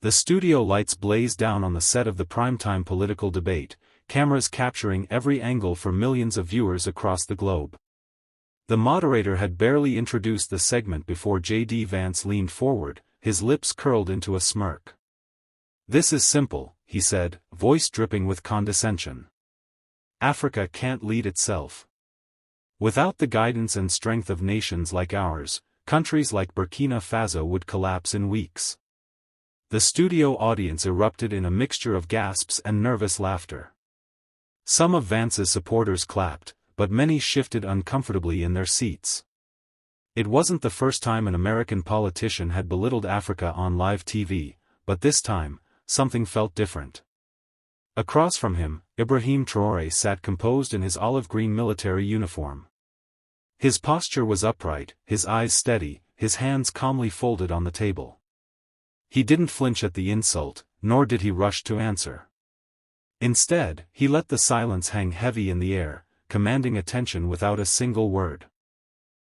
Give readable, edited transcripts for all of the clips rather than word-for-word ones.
The studio lights blazed down on the set of the primetime political debate, cameras capturing every angle for millions of viewers across the globe. The moderator had barely introduced the segment before J.D. Vance leaned forward, his lips curled into a smirk. "This is simple," he said, voice dripping with condescension. "Africa can't lead itself. Without the guidance and strength of nations like ours, countries like Burkina Faso would collapse in weeks." The studio audience erupted in a mixture of gasps and nervous laughter. Some of Vance's supporters clapped, but many shifted uncomfortably in their seats. It wasn't the first time an American politician had belittled Africa on live TV, but this time, something felt different. Across from him, Ibrahim Traoré sat composed in his olive-green military uniform. His posture was upright, his eyes steady, his hands calmly folded on the table. He didn't flinch at the insult, nor did he rush to answer. Instead, he let the silence hang heavy in the air, commanding attention without a single word.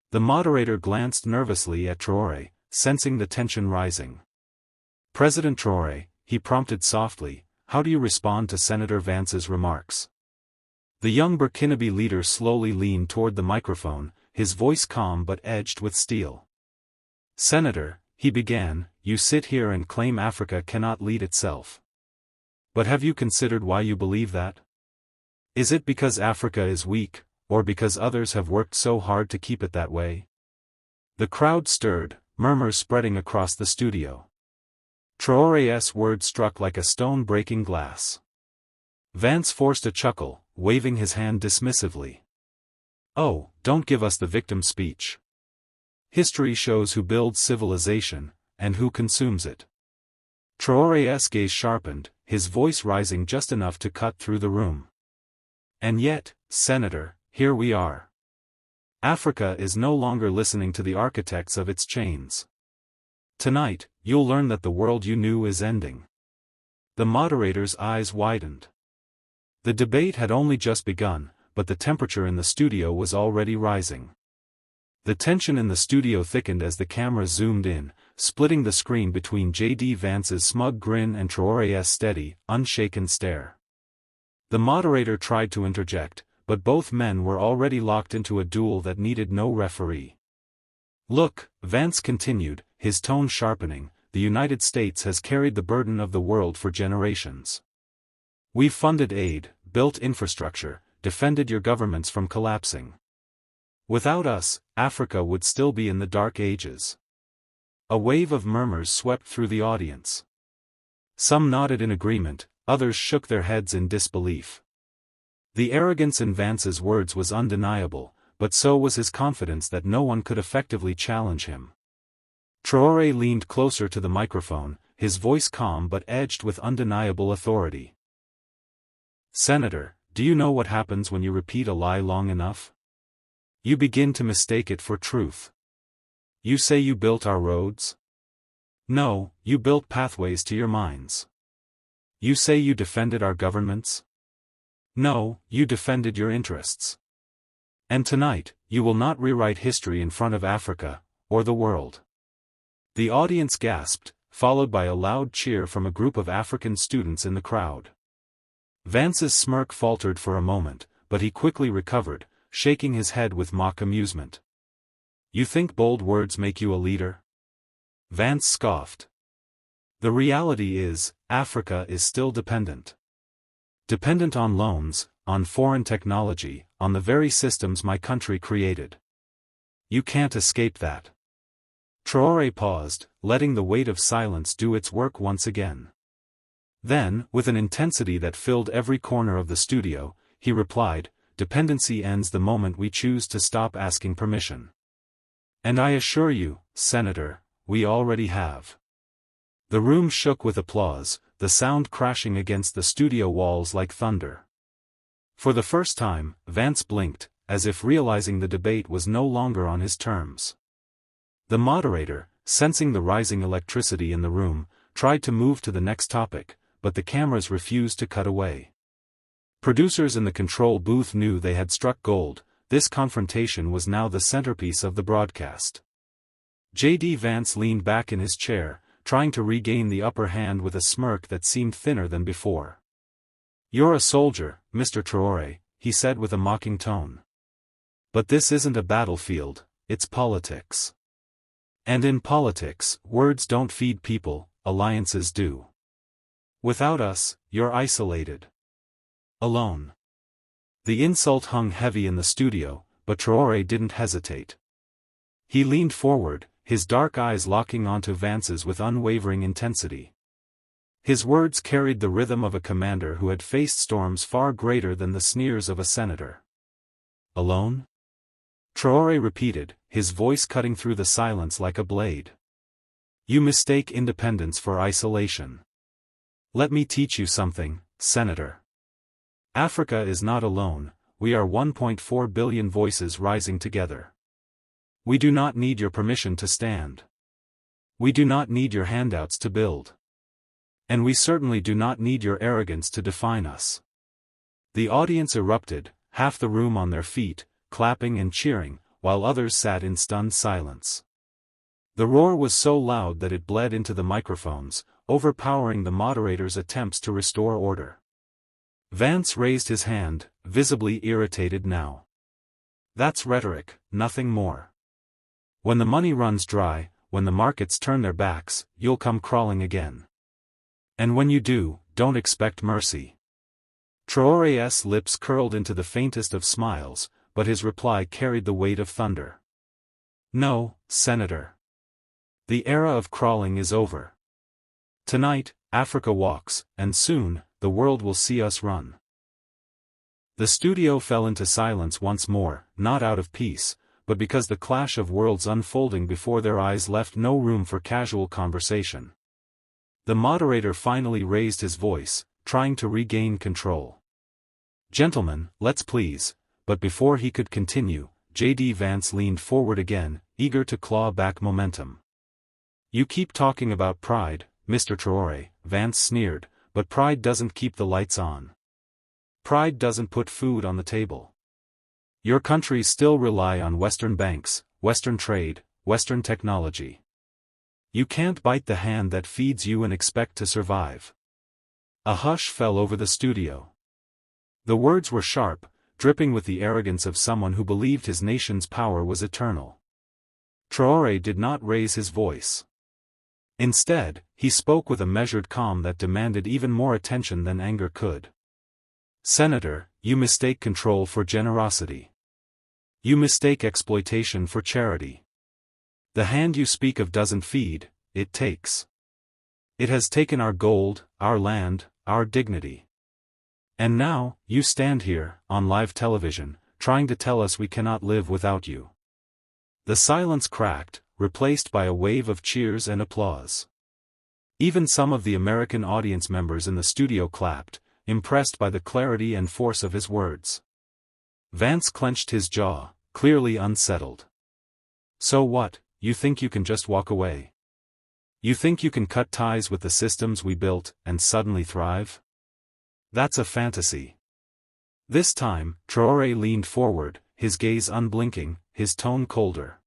The moderator glanced nervously at Traoré, sensing the tension rising. "President Traoré," he prompted softly, "how do you respond to Senator Vance's remarks?" The young Burkinabe leader slowly leaned toward the microphone, his voice calm but edged with steel. "Senator," he began, "you sit here and claim Africa cannot lead itself. But have you considered why you believe that? Is it because Africa is weak, or because others have worked so hard to keep it that way?" The crowd stirred, murmurs spreading across the studio. Traoré's words struck like a stone breaking glass. Vance forced a chuckle, waving his hand dismissively. "Oh, don't give us the victim speech. History shows who builds civilization, and who consumes it." Traoré's gaze sharpened, his voice rising just enough to cut through the room. "And yet, Senator, here we are. Africa is no longer listening to the architects of its chains. Tonight, you'll learn that the world you knew is ending." The moderator's eyes widened. The debate had only just begun, but the temperature in the studio was already rising. The tension in the studio thickened as the camera zoomed in, splitting the screen between J.D. Vance's smug grin and Traoré's steady, unshaken stare. The moderator tried to interject, but both men were already locked into a duel that needed no referee. "Look," Vance continued, his tone sharpening, "the United States has carried the burden of the world for generations. We've funded aid, built infrastructure, defended your governments from collapsing. Without us, Africa would still be in the dark ages." A wave of murmurs swept through the audience. Some nodded in agreement, others shook their heads in disbelief. The arrogance in Vance's words was undeniable, but so was his confidence that no one could effectively challenge him. Traoré leaned closer to the microphone, his voice calm but edged with undeniable authority. "Senator, do you know what happens when you repeat a lie long enough? You begin to mistake it for truth. You say you built our roads? No, you built pathways to your minds. You say you defended our governments? No, you defended your interests. And tonight, you will not rewrite history in front of Africa, or the world." The audience gasped, followed by a loud cheer from a group of African students in the crowd. Vance's smirk faltered for a moment, but he quickly recovered, shaking his head with mock amusement. "You think bold words make you a leader?" Vance scoffed. "The reality is, Africa is still dependent. Dependent on loans, on foreign technology, on the very systems my country created. You can't escape that." Traoré paused, letting the weight of silence do its work once again. Then, with an intensity that filled every corner of the studio, he replied, "Dependency ends the moment we choose to stop asking permission. And I assure you, Senator, we already have." The room shook with applause, the sound crashing against the studio walls like thunder. For the first time, Vance blinked, as if realizing the debate was no longer on his terms. The moderator, sensing the rising electricity in the room, tried to move to the next topic, but the cameras refused to cut away. Producers in the control booth knew they had struck gold. This confrontation was now the centerpiece of the broadcast. J.D. Vance leaned back in his chair, trying to regain the upper hand with a smirk that seemed thinner than before. "You're a soldier, Mr. Traoré," he said with a mocking tone. "But this isn't a battlefield, it's politics. And in politics, words don't feed people, alliances do. Without us, you're isolated. Alone." The insult hung heavy in the studio, but Traoré didn't hesitate. He leaned forward, his dark eyes locking onto Vance's with unwavering intensity. His words carried the rhythm of a commander who had faced storms far greater than the sneers of a senator. "Alone?" Traoré repeated, his voice cutting through the silence like a blade. "You mistake independence for isolation. Let me teach you something, Senator. Africa is not alone, we are 1.4 billion voices rising together. We do not need your permission to stand. We do not need your handouts to build. And we certainly do not need your arrogance to define us." The audience erupted, half the room on their feet, clapping and cheering, while others sat in stunned silence. The roar was so loud that it bled into the microphones, overpowering the moderator's attempts to restore order. Vance raised his hand, visibly irritated now. "That's rhetoric, nothing more. When the money runs dry, when the markets turn their backs, you'll come crawling again. And when you do, don't expect mercy." Traoré's lips curled into the faintest of smiles, but his reply carried the weight of thunder. "No, Senator. The era of crawling is over. Tonight, Africa walks, and soon, the world will see us run." The studio fell into silence once more, not out of peace, but because the clash of worlds unfolding before their eyes left no room for casual conversation. The moderator finally raised his voice, trying to regain control. "Gentlemen, let's please," but before he could continue, J.D. Vance leaned forward again, eager to claw back momentum. "You keep talking about pride, Mr. Traoré," Vance sneered, "but pride doesn't keep the lights on. Pride doesn't put food on the table. Your countries still rely on Western banks, Western trade, Western technology. You can't bite the hand that feeds you and expect to survive." A hush fell over the studio. The words were sharp, dripping with the arrogance of someone who believed his nation's power was eternal. Traoré did not raise his voice. Instead, he spoke with a measured calm that demanded even more attention than anger could. "Senator, you mistake control for generosity. You mistake exploitation for charity. The hand you speak of doesn't feed, it takes. It has taken our gold, our land, our dignity. And now, you stand here, on live television, trying to tell us we cannot live without you." The silence cracked, replaced by a wave of cheers and applause. Even some of the American audience members in the studio clapped, impressed by the clarity and force of his words. Vance clenched his jaw, clearly unsettled. "So what, you think you can just walk away? You think you can cut ties with the systems we built, and suddenly thrive? That's a fantasy." This time, Traoré leaned forward, his gaze unblinking, his tone colder.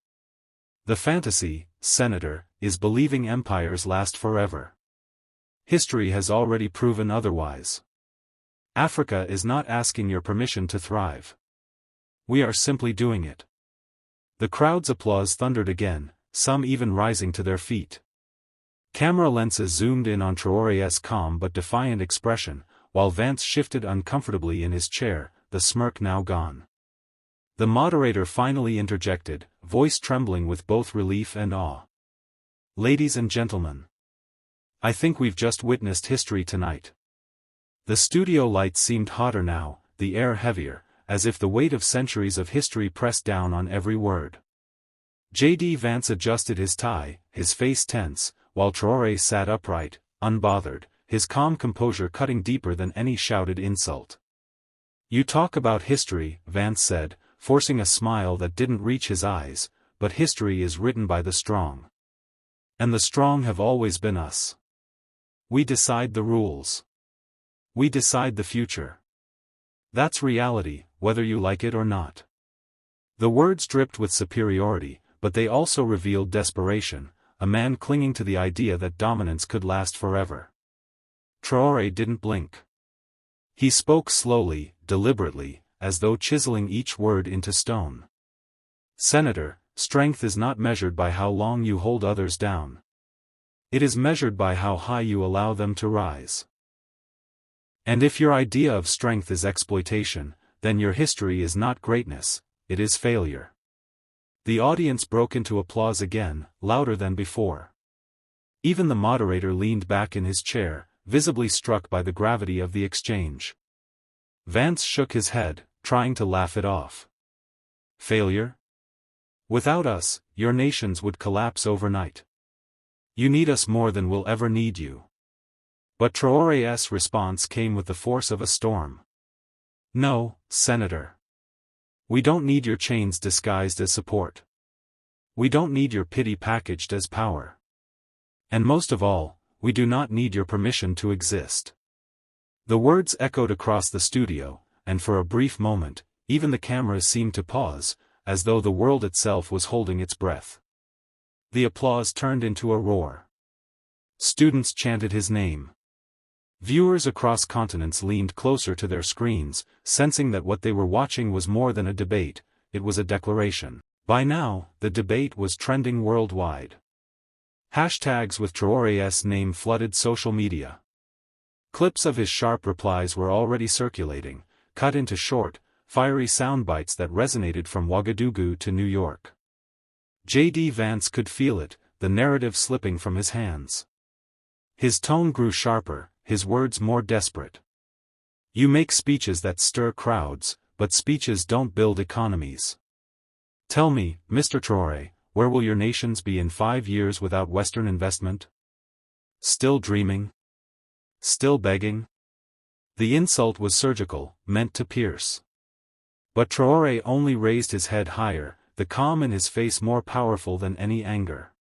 "The fantasy, Senator, is believing empires last forever. History has already proven otherwise. Africa is not asking your permission to thrive. We are simply doing it." The crowd's applause thundered again, some even rising to their feet. Camera lenses zoomed in on Traoré's calm but defiant expression, while Vance shifted uncomfortably in his chair, the smirk now gone. The moderator finally interjected, voice trembling with both relief and awe. "Ladies and gentlemen, I think we've just witnessed history tonight." The studio lights seemed hotter now, the air heavier, as if the weight of centuries of history pressed down on every word. J.D. Vance adjusted his tie, his face tense, while Traoré sat upright, unbothered, his calm composure cutting deeper than any shouted insult. "You talk about history," Vance said, forcing a smile that didn't reach his eyes, "but history is written by the strong. And the strong have always been us. We decide the rules. We decide the future. That's reality, whether you like it or not." The words dripped with superiority, but they also revealed desperation, a man clinging to the idea that dominance could last forever. Traoré didn't blink. He spoke slowly, deliberately, as though chiseling each word into stone. Senator, strength is not measured by how long you hold others down. It is measured by how high you allow them to rise. And if your idea of strength is exploitation, then your history is not greatness, it is failure. The audience broke into applause again, louder than before. Even the moderator leaned back in his chair, visibly struck by the gravity of the exchange. Vance shook his head, trying to laugh it off. Failure? Without us, your nations would collapse overnight. You need us more than we'll ever need you. But Traoré's response came with the force of a storm. No, Senator. We don't need your chains disguised as support. We don't need your pity packaged as power. And most of all, we do not need your permission to exist. The words echoed across the studio, and for a brief moment, even the cameras seemed to pause, as though the world itself was holding its breath. The applause turned into a roar. Students chanted his name. Viewers across continents leaned closer to their screens, sensing that what they were watching was more than a debate, it was a declaration. By now, the debate was trending worldwide. Hashtags with Traoré's name flooded social media. Clips of his sharp replies were already circulating, cut into short, fiery soundbites that resonated from Ouagadougou to New York. J.D. Vance could feel it, the narrative slipping from his hands. His tone grew sharper, his words more desperate. You make speeches that stir crowds, but speeches don't build economies. Tell me, Mr. Traoré, where will your nations be in 5 years without Western investment? Still dreaming? Still begging? The insult was surgical, meant to pierce. But Traoré only raised his head higher, the calm in his face more powerful than any anger.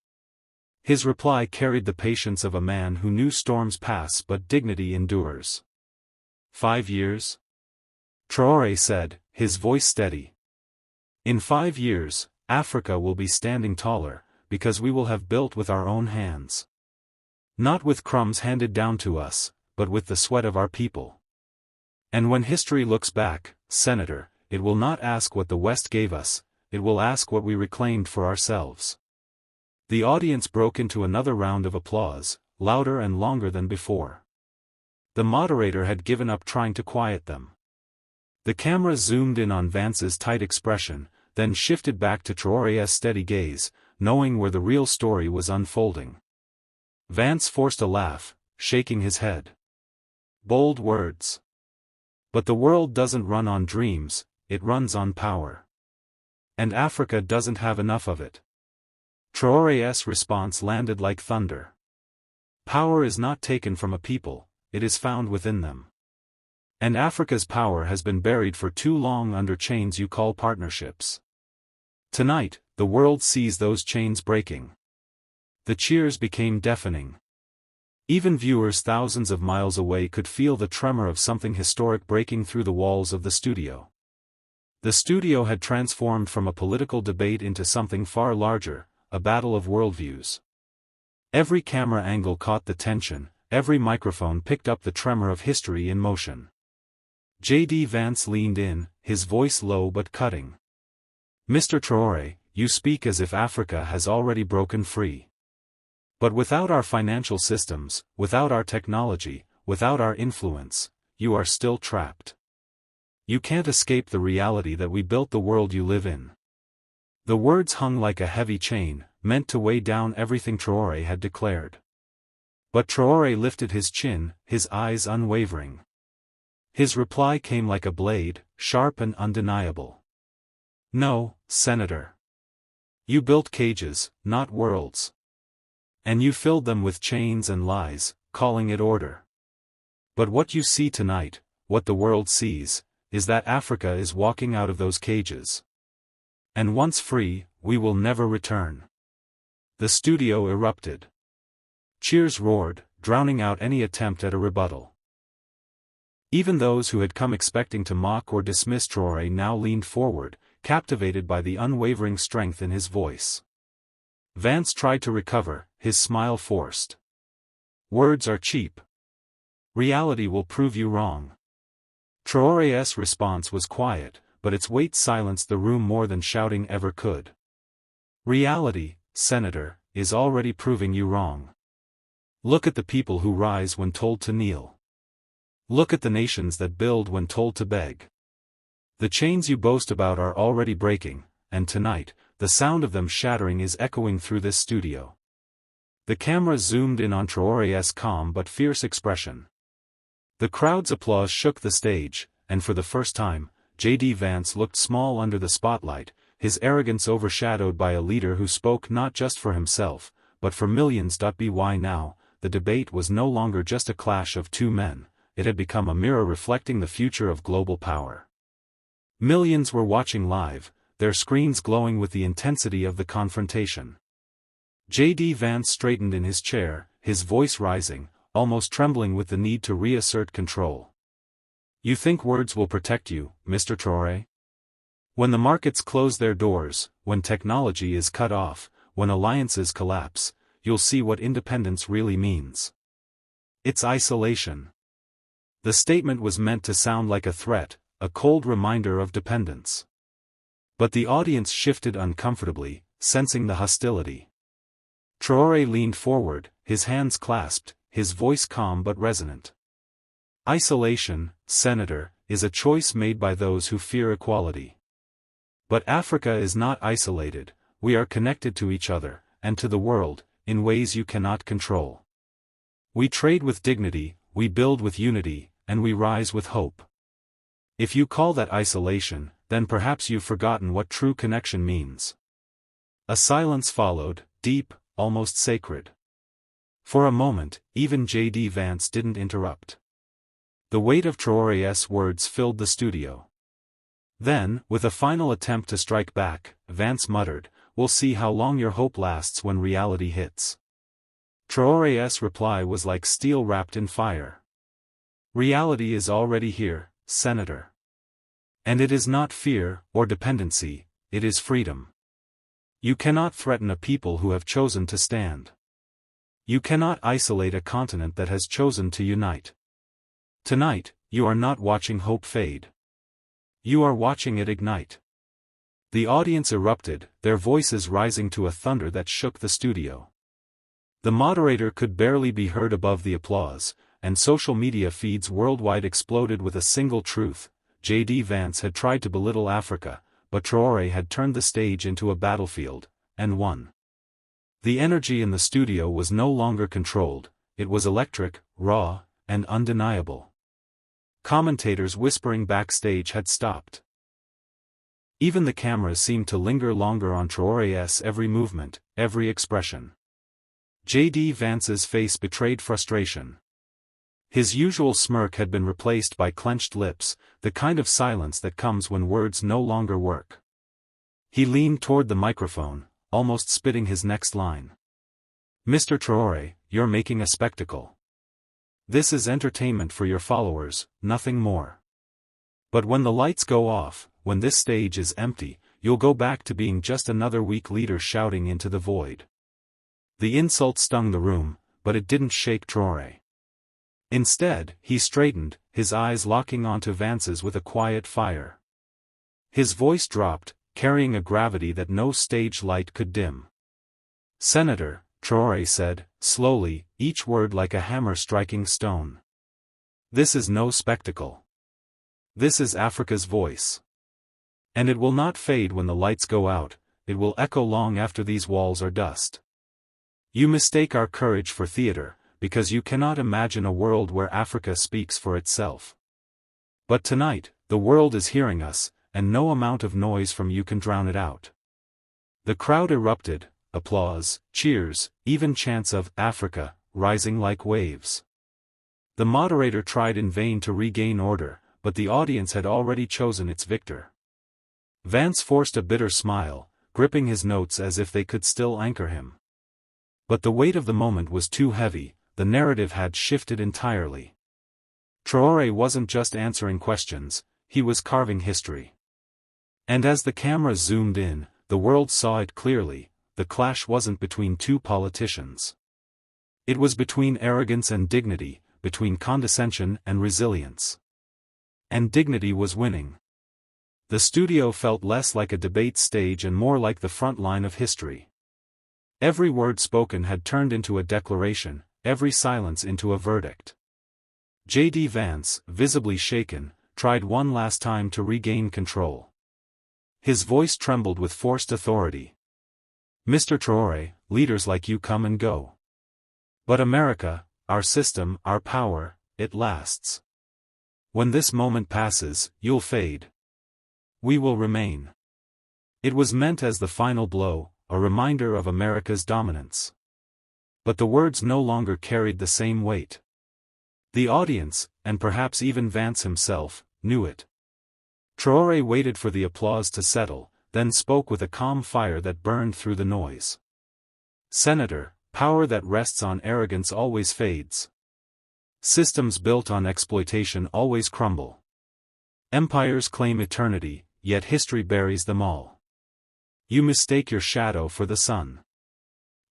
His reply carried the patience of a man who knew storms pass but dignity endures. 5 years? Traoré said, his voice steady. In 5 years, Africa will be standing taller, because we will have built with our own hands. Not with crumbs handed down to us, but with the sweat of our people. And when history looks back, Senator, it will not ask what the West gave us, it will ask what we reclaimed for ourselves. The audience broke into another round of applause, louder and longer than before. The moderator had given up trying to quiet them. The camera zoomed in on Vance's tight expression, then shifted back to Traoré's steady gaze, knowing where the real story was unfolding. Vance forced a laugh, shaking his head. Bold words. But the world doesn't run on dreams, it runs on power. And Africa doesn't have enough of it. Traoré's response landed like thunder. Power is not taken from a people, it is found within them. And Africa's power has been buried for too long under chains you call partnerships. Tonight, the world sees those chains breaking. The cheers became deafening. Even viewers thousands of miles away could feel the tremor of something historic breaking through the walls of the studio. The studio had transformed from a political debate into something far larger, a battle of worldviews. Every camera angle caught the tension, every microphone picked up the tremor of history in motion. J.D. Vance leaned in, his voice low but cutting. Mr. Traoré, you speak as if Africa has already broken free. But without our financial systems, without our technology, without our influence, you are still trapped. You can't escape the reality that we built the world you live in. The words hung like a heavy chain, meant to weigh down everything Traoré had declared. But Traoré lifted his chin, his eyes unwavering. His reply came like a blade, sharp and undeniable. No, Senator. You built cages, not worlds. And you filled them with chains and lies, calling it order. But what you see tonight, what the world sees, is that Africa is walking out of those cages. And once free, we will never return. The studio erupted. Cheers roared, drowning out any attempt at a rebuttal. Even those who had come expecting to mock or dismiss Traoré now leaned forward, captivated by the unwavering strength in his voice. Vance tried to recover, his smile forced. Words are cheap. Reality will prove you wrong. Traoré's response was quiet, but its weight silenced the room more than shouting ever could. Reality, Senator, is already proving you wrong. Look at the people who rise when told to kneel. Look at the nations that build when told to beg. The chains you boast about are already breaking, and tonight, the sound of them shattering is echoing through this studio. The camera zoomed in on Traoré's calm but fierce expression. The crowd's applause shook the stage, and for the first time, J.D. Vance looked small under the spotlight, his arrogance overshadowed by a leader who spoke not just for himself, but for millions. By now, the debate was no longer just a clash of two men, it had become a mirror reflecting the future of global power. Millions were watching live, their screens glowing with the intensity of the confrontation. J.D. Vance straightened in his chair, his voice rising, almost trembling with the need to reassert control. You think words will protect you, Mr. Traoré? When the markets close their doors, when technology is cut off, when alliances collapse, you'll see what independence really means. It's isolation. The statement was meant to sound like a threat, a cold reminder of dependence. But the audience shifted uncomfortably, sensing the hostility. Traoré leaned forward, his hands clasped, his voice calm but resonant. Isolation, Senator, is a choice made by those who fear equality. But Africa is not isolated, we are connected to each other, and to the world, in ways you cannot control. We trade with dignity, we build with unity, and we rise with hope. If you call that isolation, then perhaps you've forgotten what true connection means. A silence followed, deep, almost sacred. For a moment, even J.D. Vance didn't interrupt. The weight of Traoré's words filled the studio. Then, with a final attempt to strike back, Vance muttered, "We'll see how long your hope lasts when reality hits." Traoré's reply was like steel wrapped in fire. Reality is already here, Senator. And it is not fear, or dependency, it is freedom. You cannot threaten a people who have chosen to stand. You cannot isolate a continent that has chosen to unite. Tonight, you are not watching hope fade. You are watching it ignite. The audience erupted, their voices rising to a thunder that shook the studio. The moderator could barely be heard above the applause, and social media feeds worldwide exploded with a single truth: J.D. Vance had tried to belittle Africa, but Traoré had turned the stage into a battlefield, and won. The energy in the studio was no longer controlled, it was electric, raw, and undeniable. Commentators whispering backstage had stopped. Even the cameras seemed to linger longer on Traoré's every movement, every expression. J.D. Vance's face betrayed frustration. His usual smirk had been replaced by clenched lips, the kind of silence that comes when words no longer work. He leaned toward the microphone, almost spitting his next line. "Mr. Traoré, you're making a spectacle. This is entertainment for your followers, nothing more. But when the lights go off, when this stage is empty, you'll go back to being just another weak leader shouting into the void." The insult stung the room, but it didn't shake Traoré. Instead, he straightened, his eyes locking onto Vance's with a quiet fire. His voice dropped, carrying a gravity that no stage light could dim. "Senator," Traoré said, slowly, each word like a hammer striking stone. "This is no spectacle. This is Africa's voice. And it will not fade when the lights go out, it will echo long after these walls are dust. You mistake our courage for theater, because you cannot imagine a world where Africa speaks for itself. But tonight, the world is hearing us, and no amount of noise from you can drown it out." The crowd erupted, applause, cheers, even chants of "Africa," rising like waves. The moderator tried in vain to regain order, but the audience had already chosen its victor. Vance forced a bitter smile, gripping his notes as if they could still anchor him. But the weight of the moment was too heavy, the narrative had shifted entirely. Traoré wasn't just answering questions, he was carving history. And as the camera zoomed in, the world saw it clearly, the clash wasn't between two politicians. It was between arrogance and dignity, between condescension and resilience. And dignity was winning. The studio felt less like a debate stage and more like the front line of history. Every word spoken had turned into a declaration, every silence into a verdict. J.D. Vance, visibly shaken, tried one last time to regain control. His voice trembled with forced authority. "Mr. Traoré, leaders like you come and go. But America, our system, our power, it lasts. When this moment passes, you'll fade. We will remain." It was meant as the final blow, a reminder of America's dominance. But the words no longer carried the same weight. The audience, and perhaps even Vance himself, knew it. Traoré waited for the applause to settle, then spoke with a calm fire that burned through the noise. "Senator, power that rests on arrogance always fades. Systems built on exploitation always crumble. Empires claim eternity, yet history buries them all. You mistake your shadow for the sun.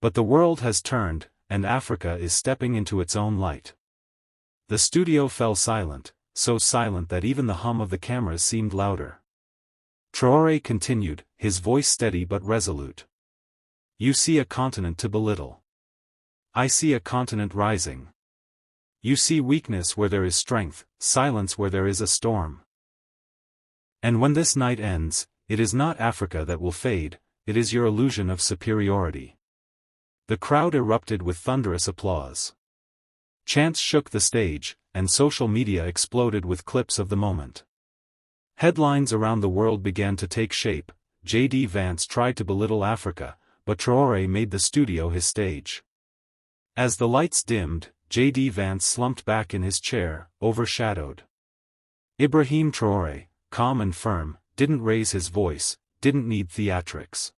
But the world has turned, and Africa is stepping into its own light." The studio fell silent, so silent that even the hum of the cameras seemed louder. Traoré continued, his voice steady but resolute. "You see a continent to belittle. I see a continent rising. You see weakness where there is strength, silence where there is a storm. And when this night ends, it is not Africa that will fade, it is your illusion of superiority." The crowd erupted with thunderous applause. Chants shook the stage, and social media exploded with clips of the moment. Headlines around the world began to take shape. J.D. Vance tried to belittle Africa, but Traoré made the studio his stage. As the lights dimmed, J.D. Vance slumped back in his chair, overshadowed. Ibrahim Traoré, calm and firm, didn't raise his voice, didn't need theatrics.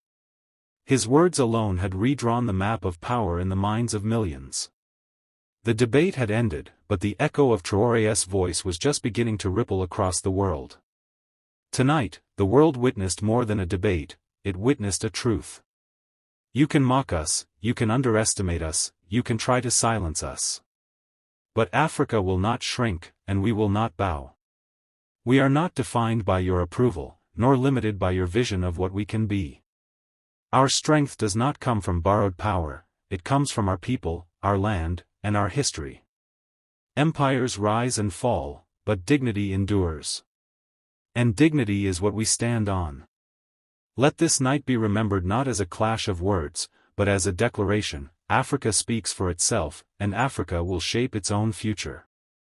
His words alone had redrawn the map of power in the minds of millions. The debate had ended, but the echo of Traoré's voice was just beginning to ripple across the world. Tonight, the world witnessed more than a debate, it witnessed a truth. You can mock us, you can underestimate us, you can try to silence us. But Africa will not shrink, and we will not bow. We are not defined by your approval, nor limited by your vision of what we can be. Our strength does not come from borrowed power, it comes from our people, our land, and our history. Empires rise and fall, but dignity endures. And dignity is what we stand on. Let this night be remembered not as a clash of words, but as a declaration: Africa speaks for itself, and Africa will shape its own future.